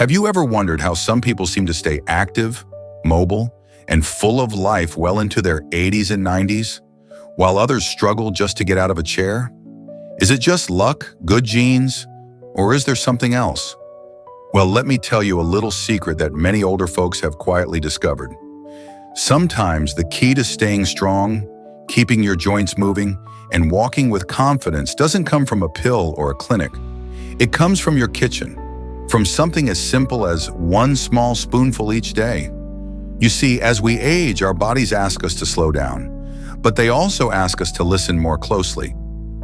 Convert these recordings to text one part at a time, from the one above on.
Have you ever wondered how some people seem to stay active, mobile, and full of life well into their 80s and 90s, while others struggle just to get out of a chair? Is it just luck, good genes, or is there something else? Well, let me tell you a little secret that many older folks have quietly discovered. Sometimes the key to staying strong, keeping your joints moving, and walking with confidence doesn't come from a pill or a clinic. It comes from your kitchen, from something as simple as one small spoonful each day. You see, as we age, our bodies ask us to slow down, but they also ask us to listen more closely.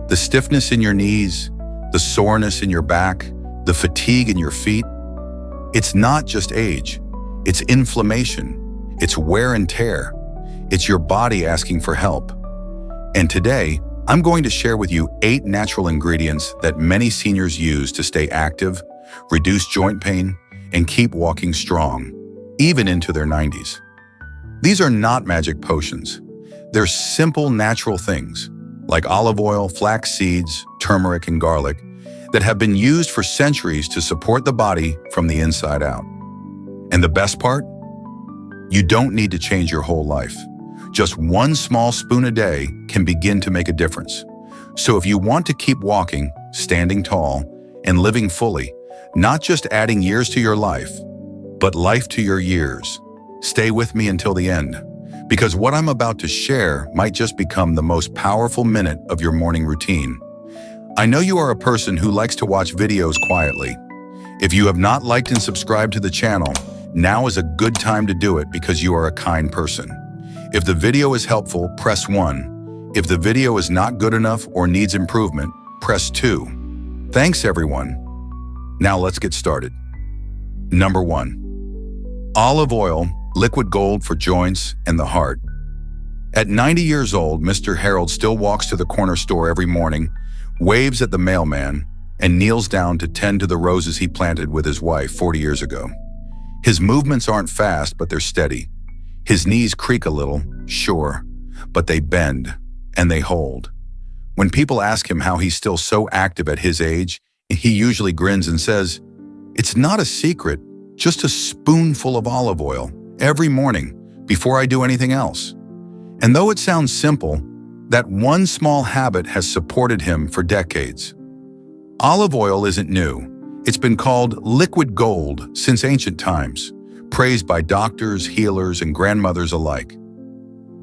The stiffness in your knees, the soreness in your back, the fatigue in your feet, it's not just age, it's inflammation. It's wear and tear. It's your body asking for help. And today, I'm going to share with you 8 natural ingredients that many seniors use to stay active, reduce joint pain, and keep walking strong, even into their 90s. These are not magic potions. They're simple, natural things, like olive oil, flax seeds, turmeric, and garlic, that have been used for centuries to support the body from the inside out. And the best part? You don't need to change your whole life. Just one small spoon a day can begin to make a difference. So if you want to keep walking, standing tall, and living fully, not just adding years to your life, but life to your years, stay with me until the end, because what I'm about to share might just become the most powerful minute of your morning routine. I know you are a person who likes to watch videos quietly. If you have not liked and subscribed to the channel, now is a good time to do it because you are a kind person. If the video is helpful, press 1. If the video is not good enough or needs improvement, press 2. Thanks, everyone. Now let's get started. Number 1. Olive oil, liquid gold for joints and the heart. At 90 years old, Mr. Harold still walks to the corner store every morning, waves at the mailman, and kneels down to tend to the roses he planted with his wife 40 years ago. His movements aren't fast, but they're steady. His knees creak a little, sure, but they bend and they hold. When people ask him how he's still so active at his age, he usually grins and says, "It's not a secret, just a spoonful of olive oil every morning before I do anything else." And though it sounds simple, that one small habit has supported him for decades. Olive oil isn't new. It's been called liquid gold since ancient times, praised by doctors, healers, and grandmothers alike.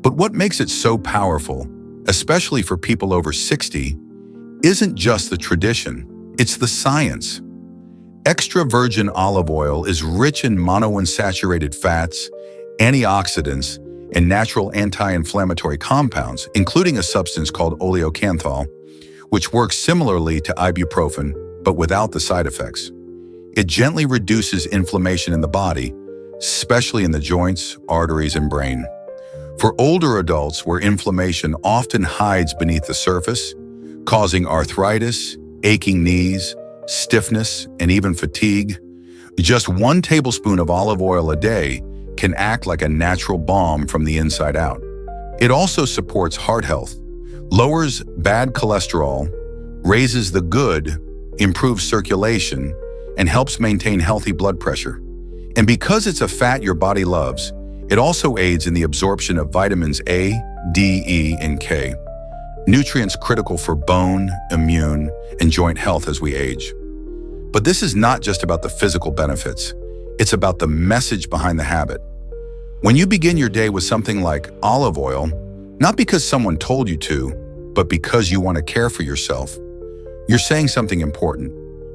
But what makes it so powerful, especially for people over 60, isn't just the tradition, it's the science. Extra virgin olive oil is rich in monounsaturated fats, antioxidants, and natural anti-inflammatory compounds, including a substance called oleocanthal, which works similarly to ibuprofen, but without the side effects. It gently reduces inflammation in the body, especially in the joints, arteries, and brain. For older adults where inflammation often hides beneath the surface, causing arthritis, aching knees, stiffness, and even fatigue, just 1 tablespoon of olive oil a day can act like a natural balm from the inside out. It also supports heart health, lowers bad cholesterol, raises the good, improves circulation, and helps maintain healthy blood pressure. And because it's a fat your body loves, it also aids in the absorption of vitamins A, D, E, and K, nutrients critical for bone, immune, and joint health as we age. But this is not just about the physical benefits. It's about the message behind the habit. When you begin your day with something like olive oil, not because someone told you to, but because you want to care for yourself, you're saying something important.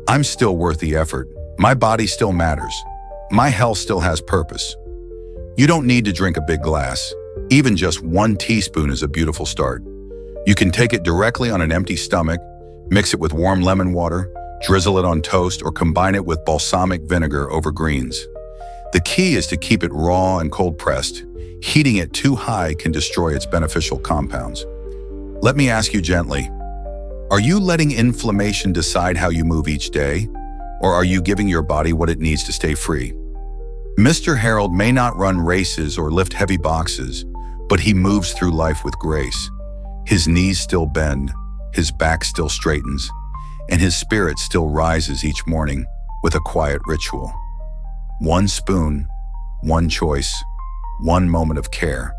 I'm still worth the effort. My body still matters. My health still has purpose. You don't need to drink a big glass. Even just 1 teaspoon is a beautiful start. You can take it directly on an empty stomach, mix it with warm lemon water, drizzle it on toast, or combine it with balsamic vinegar over greens. The key is to keep it raw and cold-pressed. Heating it too high can destroy its beneficial compounds. Let me ask you gently, are you letting inflammation decide how you move each day, or are you giving your body what it needs to stay free? Mr. Harold may not run races or lift heavy boxes, but he moves through life with grace. His knees still bend, his back still straightens, and his spirit still rises each morning with a quiet ritual. One spoon, one choice, one moment of care.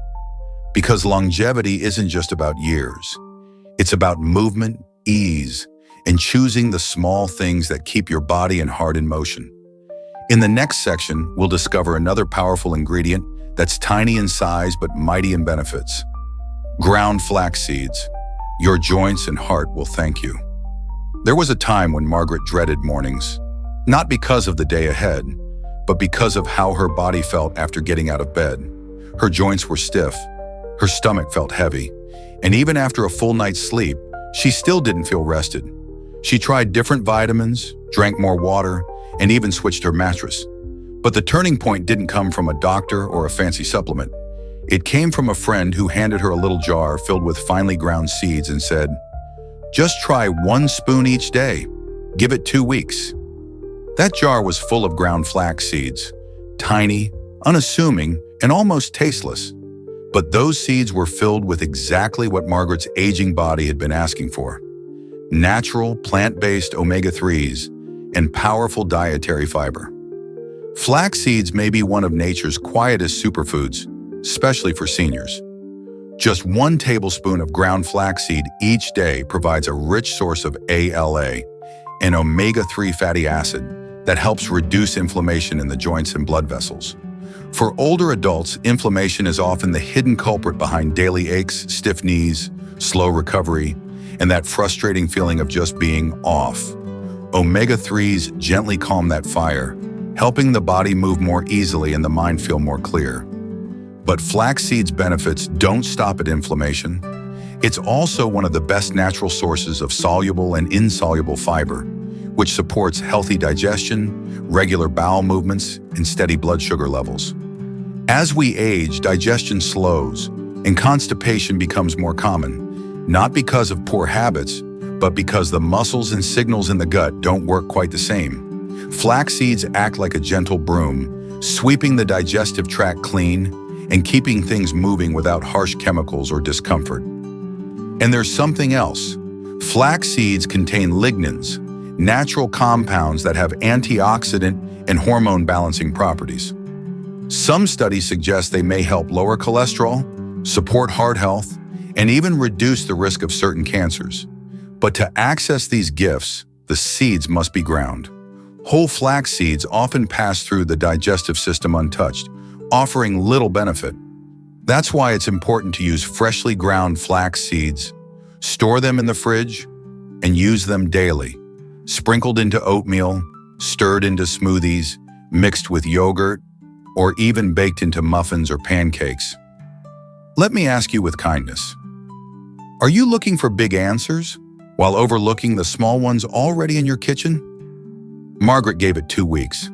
Because longevity isn't just about years. It's about movement, ease, and choosing the small things that keep your body and heart in motion. In the next section, we'll discover another powerful ingredient that's tiny in size but mighty in benefits. Ground flax seeds. Your joints and heart will thank you. There was a time when Margaret dreaded mornings, not because of the day ahead, but because of how her body felt after getting out of bed. Her joints were stiff, her stomach felt heavy, and even after a full night's sleep, she still didn't feel rested. She tried different vitamins, drank more water, and even switched her mattress. But the turning point didn't come from a doctor or a fancy supplement. It came from a friend who handed her a little jar filled with finely ground seeds and said, "Just try 1 spoon each day. Give it 2 weeks." That jar was full of ground flax seeds, tiny, unassuming, and almost tasteless. But those seeds were filled with exactly what Margaret's aging body had been asking for: natural, plant-based omega-3s and powerful dietary fiber. Flax seeds may be one of nature's quietest superfoods, especially for seniors. Just 1 tablespoon of ground flaxseed each day provides a rich source of ALA, an omega-3 fatty acid that helps reduce inflammation in the joints and blood vessels. For older adults, inflammation is often the hidden culprit behind daily aches, stiff knees, slow recovery, and that frustrating feeling of just being off. Omega-3s gently calm that fire, helping the body move more easily and the mind feel more clear. But flaxseed's benefits don't stop at inflammation. It's also one of the best natural sources of soluble and insoluble fiber, which supports healthy digestion, regular bowel movements, and steady blood sugar levels. As we age, digestion slows, and constipation becomes more common, not because of poor habits, but because the muscles and signals in the gut don't work quite the same. Flax seeds act like a gentle broom, sweeping the digestive tract clean and keeping things moving without harsh chemicals or discomfort. And there's something else. Flax seeds contain lignans, natural compounds that have antioxidant and hormone balancing properties. Some studies suggest they may help lower cholesterol, support heart health, and even reduce the risk of certain cancers. But to access these gifts, the seeds must be ground. Whole flax seeds often pass through the digestive system untouched, offering little benefit. That's why it's important to use freshly ground flax seeds, store them in the fridge, and use them daily. Sprinkled into oatmeal, stirred into smoothies, mixed with yogurt, or even baked into muffins or pancakes. Let me ask you with kindness. Are you looking for big answers while overlooking the small ones already in your kitchen? Margaret gave it 2 weeks.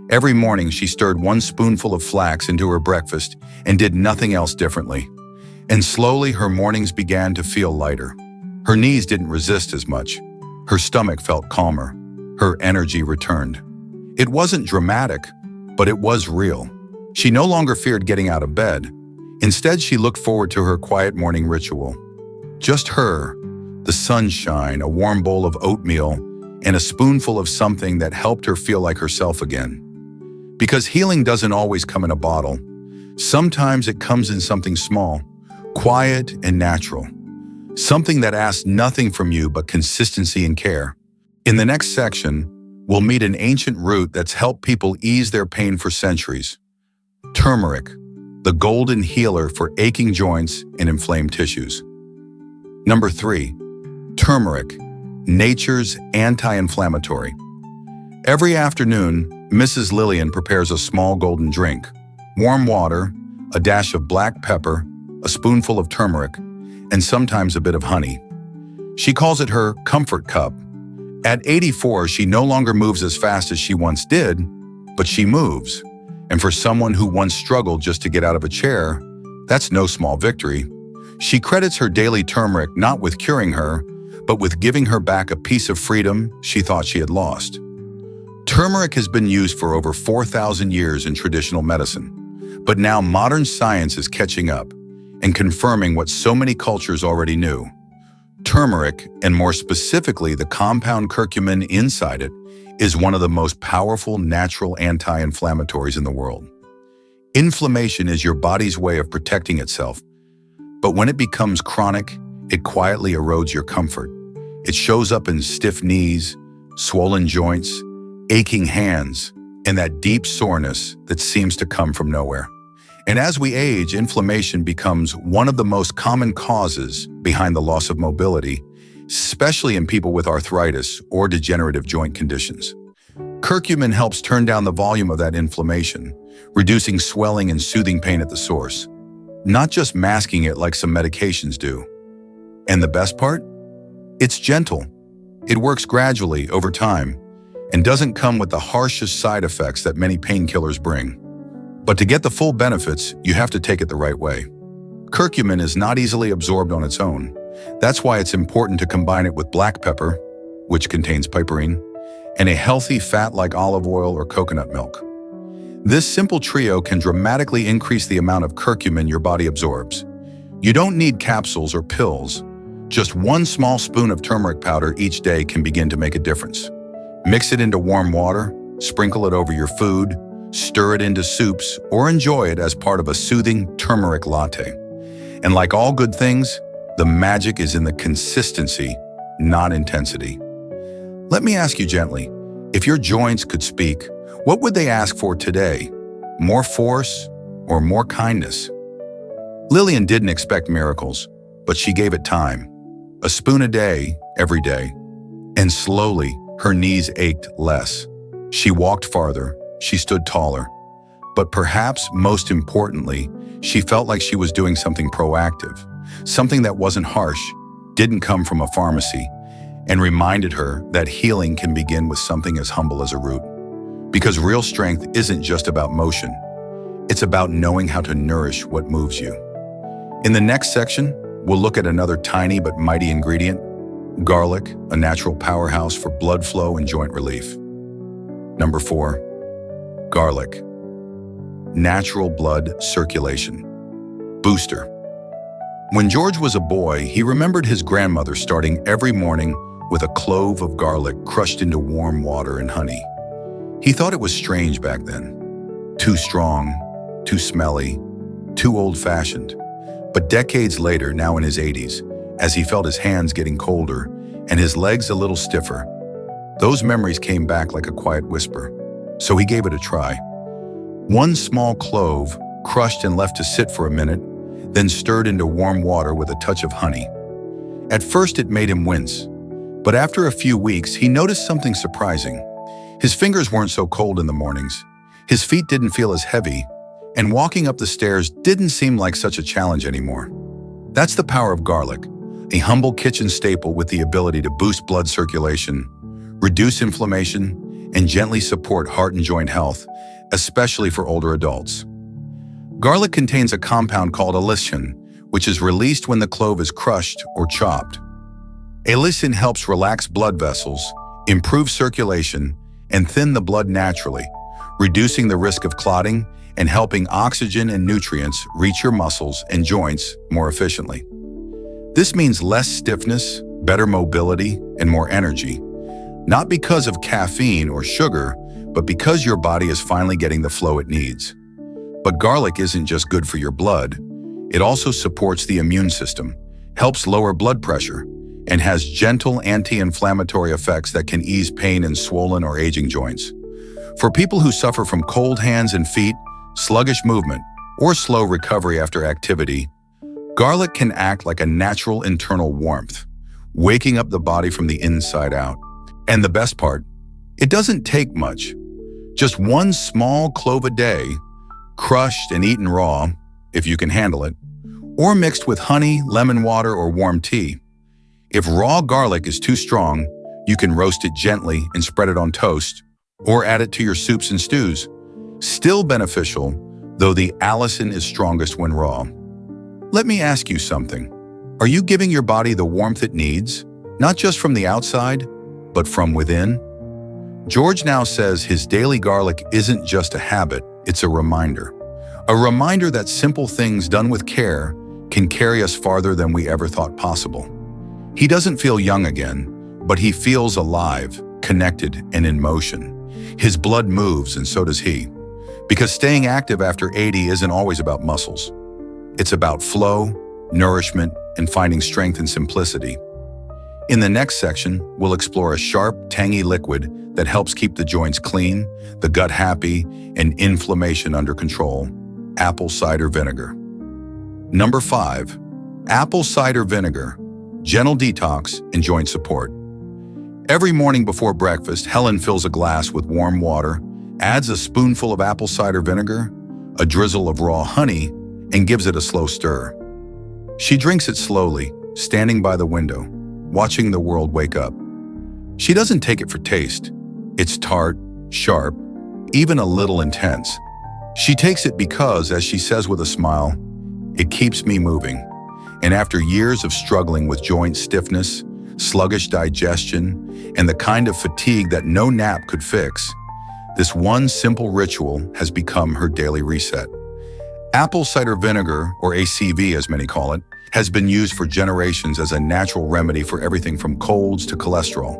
Every morning, she stirred 1 spoonful of flax into her breakfast and did nothing else differently. And slowly, her mornings began to feel lighter. Her knees didn't resist as much. Her stomach felt calmer. Her energy returned. It wasn't dramatic, but it was real. She no longer feared getting out of bed. Instead, she looked forward to her quiet morning ritual. Just her, the sunshine, a warm bowl of oatmeal, and a spoonful of something that helped her feel like herself again. Because healing doesn't always come in a bottle. Sometimes it comes in something small, quiet and natural. Something that asks nothing from you but consistency and care. In the next section, we'll meet an ancient root that's helped people ease their pain for centuries. Turmeric, the golden healer for aching joints and inflamed tissues. Number 3, turmeric, nature's anti-inflammatory. Every afternoon, Mrs. Lillian prepares a small golden drink. Warm water, a dash of black pepper, a spoonful of turmeric, and sometimes a bit of honey. She calls it her comfort cup. At 84, she no longer moves as fast as she once did, but she moves. And for someone who once struggled just to get out of a chair, that's no small victory. She credits her daily turmeric not with curing her, but with giving her back a piece of freedom she thought she had lost. Turmeric has been used for over 4,000 years in traditional medicine, but now modern science is catching up and confirming what so many cultures already knew. Turmeric, and more specifically the compound curcumin inside it, is one of the most powerful natural anti-inflammatories in the world. Inflammation is your body's way of protecting itself, but when it becomes chronic, it quietly erodes your comfort. It shows up in stiff knees, swollen joints, aching hands, and that deep soreness that seems to come from nowhere. And as we age, inflammation becomes one of the most common causes behind the loss of mobility, especially in people with arthritis or degenerative joint conditions. Curcumin helps turn down the volume of that inflammation, reducing swelling and soothing pain at the source, not just masking it like some medications do. And the best part? It's gentle. It works gradually over time and doesn't come with the harshest side effects that many painkillers bring. But to get the full benefits, you have to take it the right way. Curcumin is not easily absorbed on its own. That's why it's important to combine it with black pepper, which contains piperine, and a healthy fat like olive oil or coconut milk. This simple trio can dramatically increase the amount of curcumin your body absorbs. You don't need capsules or pills. Just one small spoon of turmeric powder each day can begin to make a difference. Mix it into warm water, sprinkle it over your food, stir it into soups, or enjoy it as part of a soothing turmeric latte. And like all good things, the magic is in the consistency, not intensity. Let me ask you gently, if your joints could speak, what would they ask for today? More force or more kindness? Lillian didn't expect miracles, but she gave it time. A spoon a day, every day. And slowly, her knees ached less. She walked farther, she stood taller. But perhaps most importantly, she felt like she was doing something proactive, something that wasn't harsh, didn't come from a pharmacy, and reminded her that healing can begin with something as humble as a root. Because real strength isn't just about motion. It's about knowing how to nourish what moves you. In the next section, we'll look at another tiny but mighty ingredient, garlic, a natural powerhouse for blood flow and joint relief. Number 4, garlic. Natural blood circulation. Booster. When George was a boy, he remembered his grandmother starting every morning with a clove of garlic crushed into warm water and honey. He thought it was strange back then. Too strong, too smelly, too old-fashioned. But decades later, now in his 80s, as he felt his hands getting colder and his legs a little stiffer, those memories came back like a quiet whisper. So he gave it a try. One small clove, crushed and left to sit for a minute, then stirred into warm water with a touch of honey. At first it made him wince, but after a few weeks he noticed something surprising. His fingers weren't so cold in the mornings, his feet didn't feel as heavy, and walking up the stairs didn't seem like such a challenge anymore. That's the power of garlic, a humble kitchen staple with the ability to boost blood circulation, reduce inflammation, and gently support heart and joint health, especially for older adults. Garlic contains a compound called allicin, which is released when the clove is crushed or chopped. Allicin helps relax blood vessels, improve circulation, and thin the blood naturally, reducing the risk of clotting and helping oxygen and nutrients reach your muscles and joints more efficiently. This means less stiffness, better mobility, and more energy, not because of caffeine or sugar, but because your body is finally getting the flow it needs. But garlic isn't just good for your blood. It also supports the immune system, helps lower blood pressure, and has gentle anti-inflammatory effects that can ease pain in swollen or aging joints. For people who suffer from cold hands and feet, sluggish movement, or slow recovery after activity, garlic can act like a natural internal warmth, waking up the body from the inside out. And the best part, it doesn't take much. Just one small clove a day, crushed and eaten raw, if you can handle it, or mixed with honey, lemon water, or warm tea. If raw garlic is too strong, you can roast it gently and spread it on toast, or add it to your soups and stews. Still beneficial, though the allicin is strongest when raw. Let me ask you something. Are you giving your body the warmth it needs, not just from the outside, but from within? George now says his daily garlic isn't just a habit, it's a reminder. A reminder that simple things done with care can carry us farther than we ever thought possible. He doesn't feel young again, but he feels alive, connected, and in motion. His blood moves, and so does he. Because staying active after 80 isn't always about muscles. It's about flow, nourishment, and finding strength and simplicity. In the next section, we'll explore a sharp, tangy liquid that helps keep the joints clean, the gut happy, and inflammation under control: apple cider vinegar. Number 5. Apple cider vinegar, gentle detox and joint support. Every morning before breakfast, Helen fills a glass with warm water, adds a spoonful of apple cider vinegar, a drizzle of raw honey, and gives it a slow stir. She drinks it slowly, standing by the window, watching the world wake up. She doesn't take it for taste. It's tart, sharp, even a little intense. She takes it because, as she says with a smile, it keeps me moving. And after years of struggling with joint stiffness, sluggish digestion, and the kind of fatigue that no nap could fix, this one simple ritual has become her daily reset. Apple cider vinegar, or ACV as many call it, has been used for generations as a natural remedy for everything from colds to cholesterol.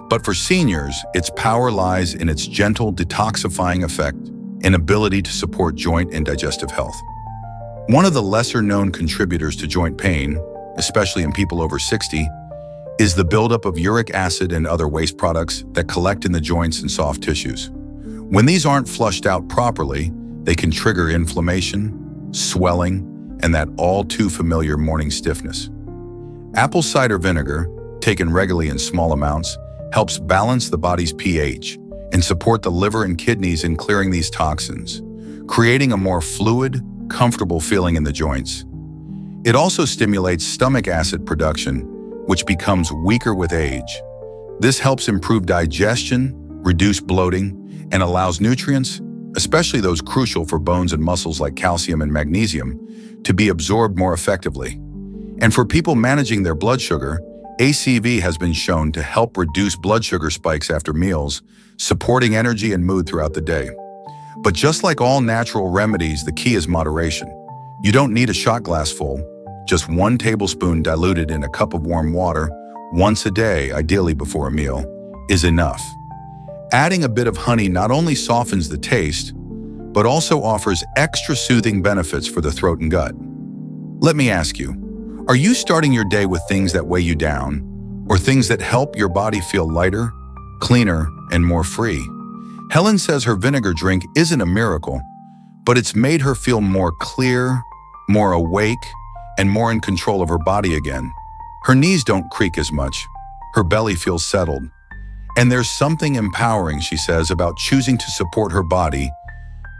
But for seniors, its power lies in its gentle detoxifying effect and ability to support joint and digestive health. One of the lesser-known contributors to joint pain, especially in people over 60, is the buildup of uric acid and other waste products that collect in the joints and soft tissues. When these aren't flushed out properly, they can trigger inflammation, swelling, and that all-too-familiar morning stiffness. Apple cider vinegar, taken regularly in small amounts, helps balance the body's pH and support the liver and kidneys in clearing these toxins, creating a more fluid, comfortable feeling in the joints. It also stimulates stomach acid production, which becomes weaker with age. This helps improve digestion, reduce bloating, and allows nutrients, especially those crucial for bones and muscles like calcium and magnesium, to be absorbed more effectively. And for people managing their blood sugar, ACV has been shown to help reduce blood sugar spikes after meals, supporting energy and mood throughout the day. But just like all natural remedies, the key is moderation. You don't need a shot glass full. Just 1 tablespoon diluted in a cup of warm water once a day, ideally before a meal, is enough. Adding a bit of honey not only softens the taste, but also offers extra soothing benefits for the throat and gut. Let me ask you, are you starting your day with things that weigh you down, or things that help your body feel lighter, cleaner, and more free? Helen says her vinegar drink isn't a miracle, but it's made her feel more clear, more awake, and more in control of her body again. Her knees don't creak as much. Her belly feels settled. And there's something empowering, she says, about choosing to support her body,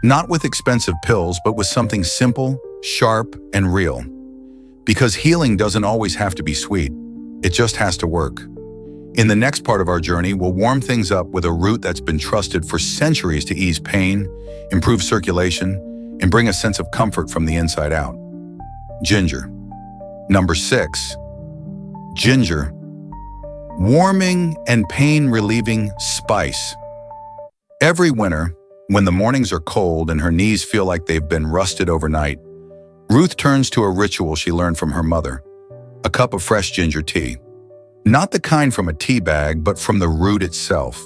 not with expensive pills, but with something simple, sharp, and real. Because healing doesn't always have to be sweet. It just has to work. In the next part of our journey, we'll warm things up with a root that's been trusted for centuries to ease pain, improve circulation, and bring a sense of comfort from the inside out. Ginger. Number 6. Ginger. Warming and pain-relieving spice. Every winter, when the mornings are cold and her knees feel like they've been rusted overnight, Ruth turns to a ritual she learned from her mother: a cup of fresh ginger tea. Not the kind from a tea bag, but from the root itself,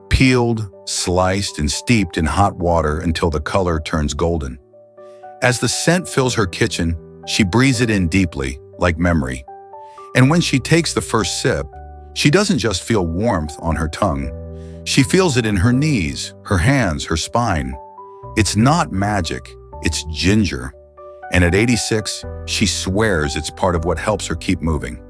peeled, sliced, and steeped in hot water until the color turns golden. As the scent fills her kitchen, she breathes it in deeply, like memory. And when she takes the first sip, she doesn't just feel warmth on her tongue. She feels it in her knees, her hands, her spine. It's not magic, it's ginger. And at 86, she swears it's part of what helps her keep moving.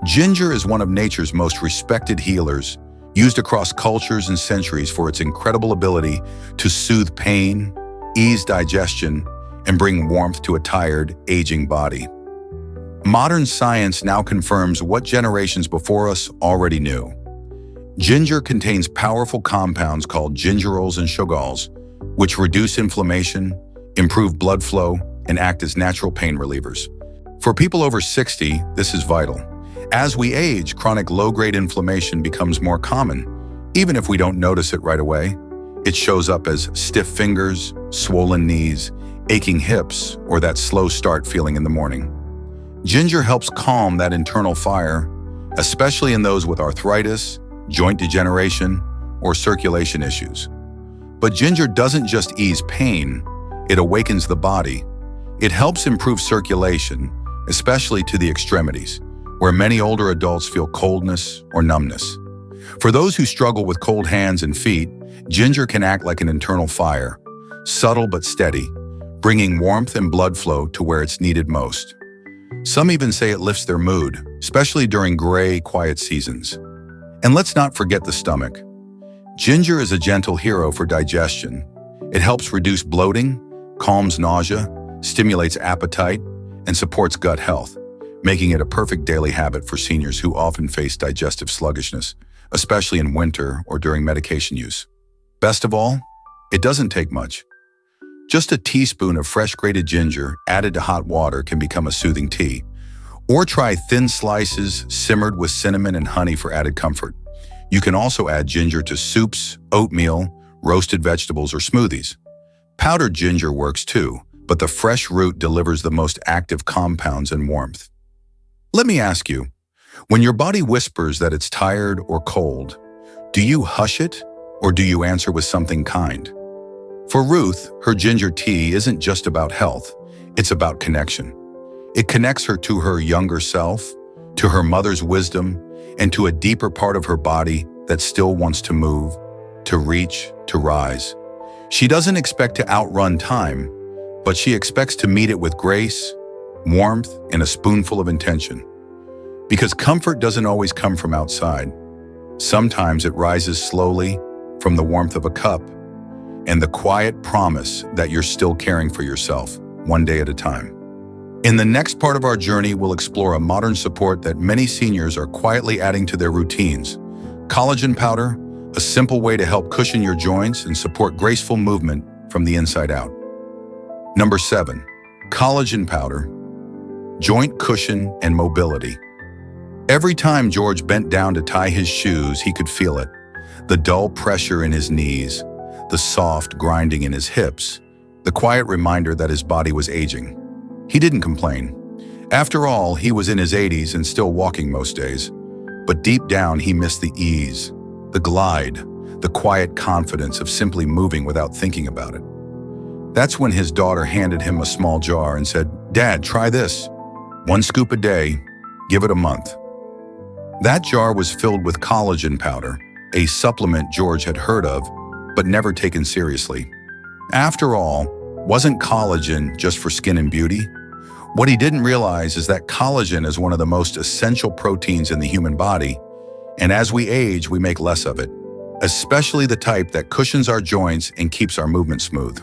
Ginger is one of nature's most respected healers, used across cultures and centuries for its incredible ability to soothe pain, ease digestion, and bring warmth to a tired, aging body. Modern science now confirms what generations before us already knew. Ginger contains powerful compounds called gingerols and shogols, which reduce inflammation, improve blood flow, and act as natural pain relievers. For people over 60, this is vital. As we age, chronic low-grade inflammation becomes more common. Even if we don't notice it right away, it shows up as stiff fingers, swollen knees, aching hips, or that slow start feeling in the morning. Ginger helps calm that internal fire, especially in those with arthritis, joint degeneration, or circulation issues. But ginger doesn't just ease pain, it awakens the body. It helps improve circulation, especially to the extremities, where many older adults feel coldness or numbness. For those who struggle with cold hands and feet, ginger can act like an internal fire, subtle but steady, bringing warmth and blood flow to where it's needed most. Some even say it lifts their mood, especially during gray, quiet seasons. And let's not forget the stomach. Ginger is a gentle hero for digestion. It helps reduce bloating, calms nausea, stimulates appetite, and supports gut health, making it a perfect daily habit for seniors who often face digestive sluggishness, especially in winter or during medication use. Best of all, it doesn't take much. Just a teaspoon of fresh grated ginger added to hot water can become a soothing tea. Or try thin slices simmered with cinnamon and honey for added comfort. You can also add ginger to soups, oatmeal, roasted vegetables, or smoothies. Powdered ginger works too, but the fresh root delivers the most active compounds and warmth. Let me ask you, when your body whispers that it's tired or cold, do you hush it or do you answer with something kind? For Ruth, her ginger tea isn't just about health, it's about connection. It connects her to her younger self, to her mother's wisdom, and to a deeper part of her body that still wants to move, to reach, to rise. She doesn't expect to outrun time, but she expects to meet it with grace, warmth, and a spoonful of intention. Because comfort doesn't always come from outside. Sometimes it rises slowly from the warmth of a cup and the quiet promise that you're still caring for yourself, one day at a time. In the next part of our journey, we'll explore a modern support that many seniors are quietly adding to their routines. Collagen powder, a simple way to help cushion your joints and support graceful movement from the inside out. Number 7, collagen powder, joint cushion and mobility. Every time George bent down to tie his shoes, he could feel it. The dull pressure in his knees, the soft grinding in his hips, the quiet reminder that his body was aging. He didn't complain. After all, he was in his 80s and still walking most days. But deep down, he missed the ease, the glide, the quiet confidence of simply moving without thinking about it. That's when his daughter handed him a small jar and said, "Dad, try this. 1 scoop a day, give it a month." That jar was filled with collagen powder, a supplement George had heard of, but never taken seriously. After all, wasn't collagen just for skin and beauty? What he didn't realize is that collagen is one of the most essential proteins in the human body, and as we age, we make less of it, especially the type that cushions our joints and keeps our movement smooth.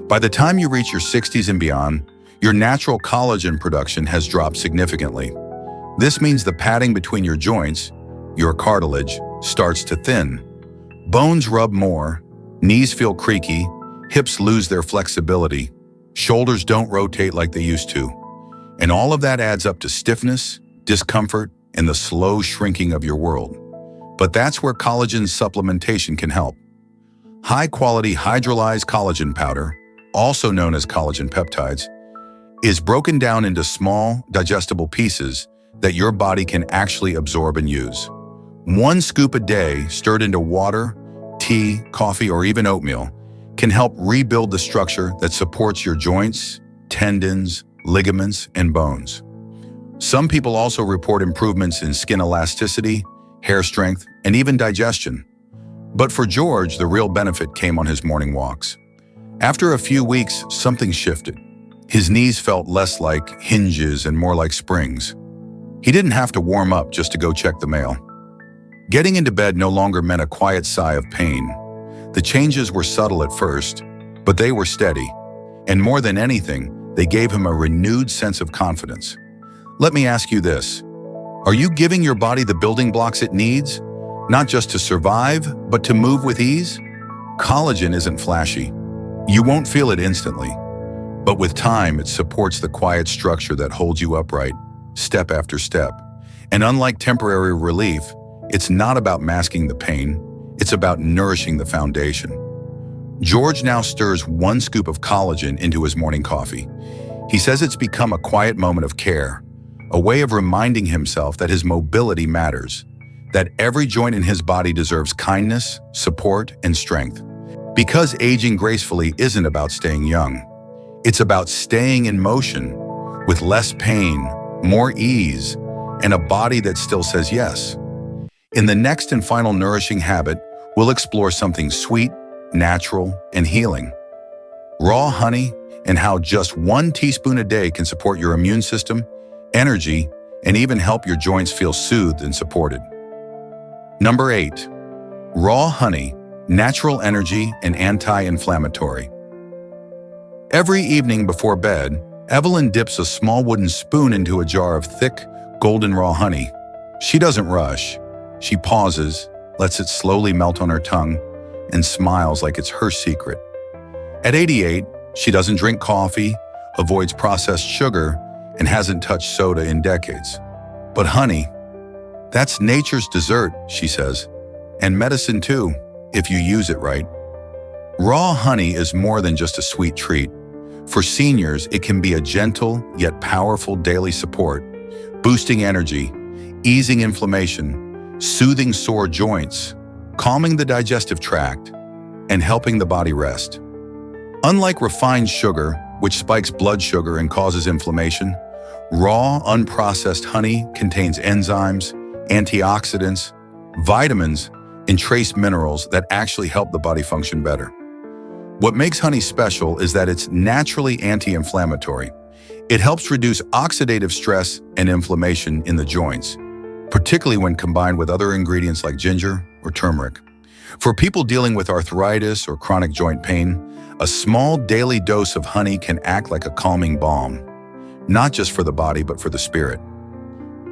By the time you reach your 60s and beyond, your natural collagen production has dropped significantly. This means the padding between your joints, your cartilage, starts to thin. Bones rub more, knees feel creaky, hips lose their flexibility, shoulders don't rotate like they used to. And all of that adds up to stiffness, discomfort, and the slow shrinking of your world. But that's where collagen supplementation can help. High-quality hydrolyzed collagen powder, also known as collagen peptides, is broken down into small, digestible pieces that your body can actually absorb and use. 1 scoop a day, stirred into water, tea, coffee, or even oatmeal, can help rebuild the structure that supports your joints, tendons, ligaments, and bones. Some people also report improvements in skin elasticity, hair strength, and even digestion. But for George, the real benefit came on his morning walks. After a few weeks, something shifted. His knees felt less like hinges and more like springs. He didn't have to warm up just to go check the mail. Getting into bed no longer meant a quiet sigh of pain. The changes were subtle at first, but they were steady. And more than anything, they gave him a renewed sense of confidence. Let me ask you this. Are you giving your body the building blocks it needs? Not just to survive, but to move with ease? Collagen isn't flashy. You won't feel it instantly. But with time, it supports the quiet structure that holds you upright, step after step. And unlike temporary relief, it's not about masking the pain, it's about nourishing the foundation. George now stirs 1 scoop of collagen into his morning coffee. He says it's become a quiet moment of care, a way of reminding himself that his mobility matters, that every joint in his body deserves kindness, support, and strength. Because aging gracefully isn't about staying young. It's about staying in motion with less pain, more ease, and a body that still says yes. In the next and final nourishing habit, we'll explore something sweet, natural, and healing. Raw honey and how just 1 teaspoon a day can support your immune system, energy, and even help your joints feel soothed and supported. Number 8. Raw honey, natural energy and anti-inflammatory. Every evening before bed, Evelyn dips a small wooden spoon into a jar of thick, golden raw honey. She doesn't rush. She pauses, lets it slowly melt on her tongue, and smiles like it's her secret. At 88, she doesn't drink coffee, avoids processed sugar, and hasn't touched soda in decades. But honey, that's nature's dessert, she says, and medicine too, if you use it right. Raw honey is more than just a sweet treat. For seniors, it can be a gentle yet powerful daily support, boosting energy, easing inflammation, soothing sore joints, calming the digestive tract, and helping the body rest. Unlike refined sugar, which spikes blood sugar and causes inflammation, raw, unprocessed honey contains enzymes, antioxidants, vitamins, and trace minerals that actually help the body function better. What makes honey special is that it's naturally anti-inflammatory. It helps reduce oxidative stress and inflammation in the joints, particularly when combined with other ingredients like ginger or turmeric. For people dealing with arthritis or chronic joint pain, a small daily dose of honey can act like a calming balm, not just for the body but for the spirit.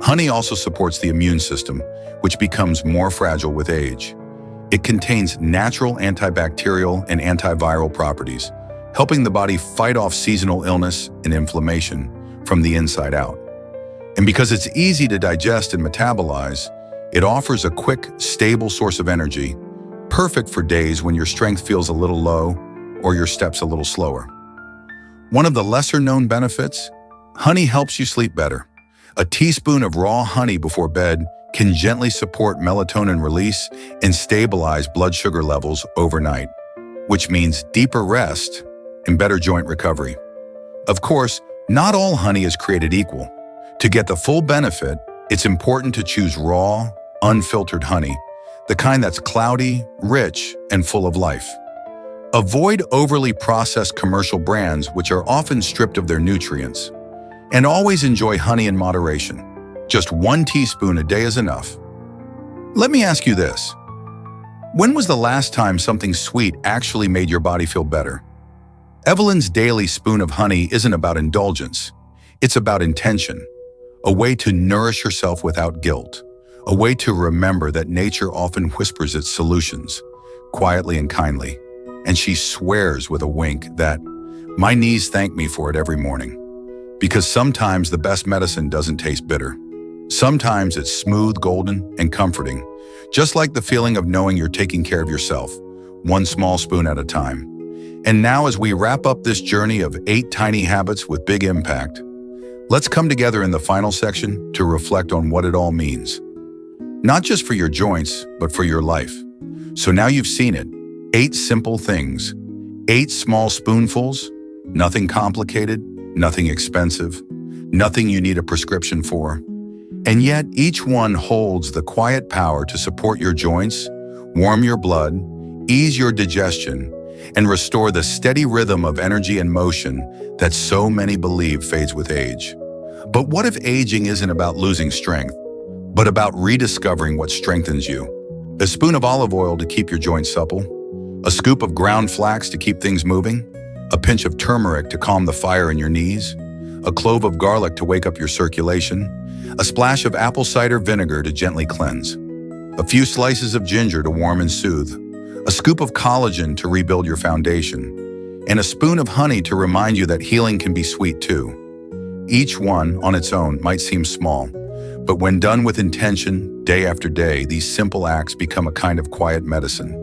Honey also supports the immune system, which becomes more fragile with age. It contains natural antibacterial and antiviral properties, helping the body fight off seasonal illness and inflammation from the inside out. And because it's easy to digest and metabolize, it offers a quick, stable source of energy, perfect for days when your strength feels a little low or your steps a little slower. One of the lesser-known benefits, honey helps you sleep better. A teaspoon of raw honey before bed can gently support melatonin release and stabilize blood sugar levels overnight, which means deeper rest and better joint recovery. Of course, not all honey is created equal. To get the full benefit, it's important to choose raw, unfiltered honey, the kind that's cloudy, rich, and full of life. Avoid overly processed commercial brands which are often stripped of their nutrients. And always enjoy honey in moderation. Just 1 teaspoon a day is enough. Let me ask you this. When was the last time something sweet actually made your body feel better? Evelyn's daily spoon of honey isn't about indulgence. It's about intention, a way to nourish yourself without guilt, a way to remember that nature often whispers its solutions, quietly and kindly. And she swears with a wink that, "My knees thank me for it every morning." Because sometimes the best medicine doesn't taste bitter. Sometimes it's smooth, golden, and comforting, just like the feeling of knowing you're taking care of yourself, 1 small spoon at a time. And now as we wrap up this journey of 8 tiny habits with big impact, let's come together in the final section to reflect on what it all means. Not just for your joints, but for your life. So now you've seen it. 8 simple things. 8 small spoonfuls, nothing complicated, nothing expensive, nothing you need a prescription for. And yet each one holds the quiet power to support your joints, warm your blood, ease your digestion, and restore the steady rhythm of energy and motion that so many believe fades with age. But what if aging isn't about losing strength, but about rediscovering what strengthens you? A spoon of olive oil to keep your joints supple, a scoop of ground flax to keep things moving, a pinch of turmeric to calm the fire in your knees, a clove of garlic to wake up your circulation, a splash of apple cider vinegar to gently cleanse, a few slices of ginger to warm and soothe, a scoop of collagen to rebuild your foundation, and a spoon of honey to remind you that healing can be sweet too. Each one on its own might seem small, but when done with intention, day after day, these simple acts become a kind of quiet medicine,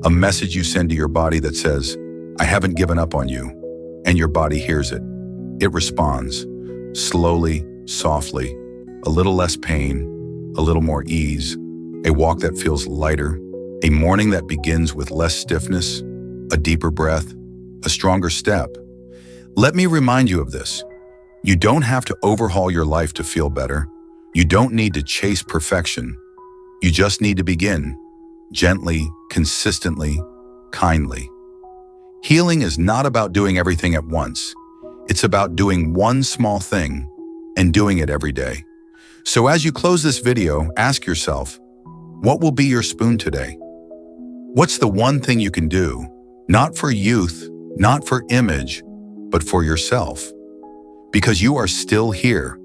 a message you send to your body that says, "I haven't given up on you," and your body hears it. It responds, slowly, softly, a little less pain, a little more ease, a walk that feels lighter, a morning that begins with less stiffness, a deeper breath, a stronger step. Let me remind you of this. You don't have to overhaul your life to feel better. You don't need to chase perfection. You just need to begin, gently, consistently, kindly. Healing is not about doing everything at once. It's about doing one small thing and doing it every day. So as you close this video, ask yourself, what will be your spoon today? What's the one thing you can do, not for youth, not for image, but for yourself? Because you are still here,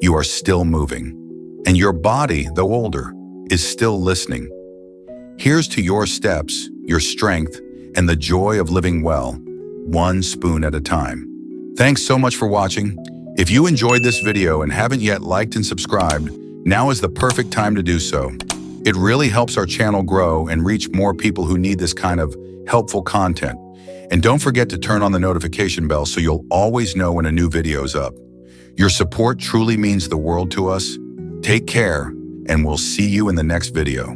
you are still moving, and your body, though older, is still listening. Here's to your steps, your strength, and the joy of living well, one spoon at a time. Thanks so much for watching. If you enjoyed this video and haven't yet liked and subscribed, now is the perfect time to do so. It really helps our channel grow and reach more people who need this kind of helpful content. And don't forget to turn on the notification bell so you'll always know when a new video is up. Your support truly means the world to us. Take care, and we'll see you in the next video.